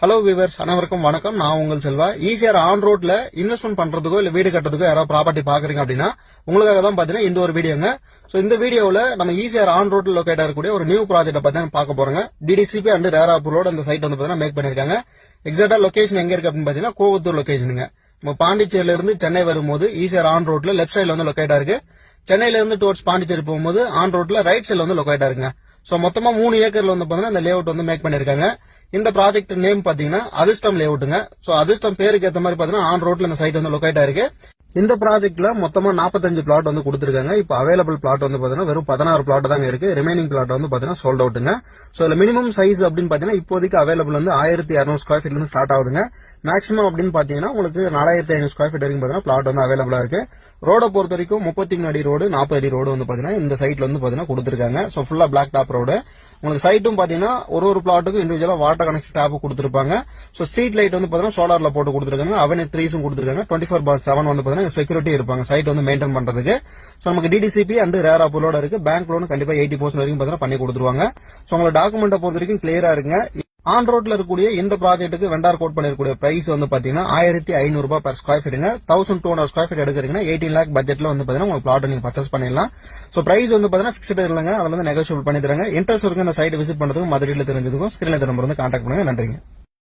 Hello viewers, அனைவருக்கும் வணக்கம். நான் உங்கள் செல்வா. ஈசிஆர் ஆன் ரோட்ல இன்வெஸ்ட்மெண்ட் பண்றதுக்கோ இல்ல வீடு கட்டுறதுக்கோ யாராவது ப்ராப்பர்ட்டி பாக்குறீங்க அப்படின்னா உங்களுக்காக தான் பாத்தீங்கன்னா இந்த ஒரு வீடியோங்க. சோ இந்த வீடியோல நம்ம ஈசிஆர் ஆன் ரோட்ல லொகேட் ஆகக்கூடிய ஒரு நியூ ப்ராஜெக்ட் பத்தி பார்க்க போறோங்க. டிடிசிபி அண்ட் ரேரா அப்ரூவோட அந்த சைட் வந்து பாத்தீங்கன்னா மேக் பண்ணிருக்காங்க. எக்ஸாக்டா லொகேஷன் எங்க இருக்கு அப்படின்னு பாத்தீங்கன்னா கோவத்தூர் லொகேஷனுங்க. நம்ம பாண்டிச்சேரியில இருந்து சென்னை வரும்போது ஈசிஆர் ஆன் ரோட்ல லெப்ட் சைட்ல வந்து லொகேட் ஆயிருக்கு. சென்னையில இருந்து டுவர்ட்ஸ் பாண்டிச்சேரி போகும்போது ஆன் ரோட்ல ரைட் சைட்ல வந்து லொகேட் ஆயிருங்க. சோ மொத்தமா 3 ஏக்கர்ல வந்து பாத்தீங்கன்னா இந்த லேஅவுட் வந்து மேக் பண்ணிருக்காங்க. இந்த ப்ராஜெக்ட் நேம் பாத்தீங்கன்னா அதிர்ஷ்டம் லேஅவுட்டுங்க. சோ அதிர்ஷ்டம் பேருக்கு ஏத்த மாதிரி பாத்தீங்கன்னா ஆன் ரோட்ல இந்த சைட் வந்து லொகேட் ஆயிருக்கு. இந்த ப்ராஜெக்ட்ல மொத்தமா 45 பிளாட் வந்து கொடுத்திருக்காங்க. இப்ப அவைலபிள் பிளாட் வந்து பாத்தீங்கன்னா வெறும் 16 பிளாட் தாங்க இருக்கு. ரிமைனிங் பிளாட் வந்து பாத்தீங்கன்னா சோல்ட் அவுட்டுங்க. சோ இதுல மினிமம் சைஸ் அப்படின்னு பாத்தீங்கன்னா இப்போதைக்கு அவைலபிள் வந்து 1200 ஸ்கொயர் ஃபீட்ல இருந்து ஸ்டார்ட் ஆகுதுங்க. மேக்ஸிமம் அப்படின்னு பாத்தீங்கன்னா உங்களுக்கு 4500 ஸ்கொயர் ஃபீட் வரைக்கும் பாத்தீங்கன்னா பிளாட் வந்து அவைலபிளா இருக்கு. ரோட பொறுத்த வரைக்கும் 33 அடி ரோடு 40 அடி ரோடு வந்து பாத்தீங்கன்னா இந்த சைட்ல வந்து பாத்தீங்கன்னா கொடுத்திருக்காங்க. சோ ஃபுல்லா பிளாக் டாப் ரோடு. உங்களுக்கு சைட்டும் பாத்தீங்கன்னா ஒரு பிளாட்டுக்கு இண்டிவிஜுவலா வாட்டர் கனெக்ஷன் டேப் கொடுத்திருப்பாங்க. சோ ஸ்ட்ரீட் லைட் வந்து பாத்தீங்கன்னா சோலார்ல போட்டு கொடுத்திருக்காங்க. அவென்யூ ட்ரீஸும் கொடுத்திருக்காங்க. 24/7 வந்து பாத்தீங்கன்னா செக்யூரிட்டி இருப்பாங்க சைட் வந்து மெயின்டைன் பண்றதுக்கு. சோ நமக்கு டிடிசிபி அண்ட் ரேரா அப்ரூவோட இருக்கு. பேங்க் லோன் கண்டிப்பா 80% வரைக்கும் பாத்தீங்கன்னா பண்ணி கொடுத்துருவாங்க. சோ உங்களோட டாக்குமெண்ட்டை பொறுத்த வரைக்கும் கிளியரா இருக்குங்க. ஆன் ரோட்ல இருக்கக்கூடிய இந்த ப்ராஜெக்ட்டுக்கு வெண்டார் கோட் பண்ணிருக்கூடிய பிரைஸ் வந்து பாத்தீங்கன்னா 1500 ரூபாய் per ஸ்கொயர் ஃபீட்டுங்க. 1200 ஸ்கொயர் ஃபீட் எடுக்கிறீங்கன்னா 18 lakh பட்ஜெட்ல வந்து பாத்தீங்கன்னா உங்களுக்கு பிளாட் நீங்க பர்ச்சேஸ் பண்ணிடலாம். சோ பிரைஸ் வந்து பாத்தீங்கன்னா பிக்ஸ்ட் இல்லைங்க. அதுல வந்து நெகோஷியபிள் பண்ணி தராங்க. இன்ட்ரெஸ்ட் இருக்கு இந்த சைட் விசிட் பண்றதுக்கு மதுரையில தெரிஞ்சதுக்கும் ஸ்கிரீன்ல நம்பர் வந்து கான்டாக்ட் பண்ணுங்க. நன்றிங்க.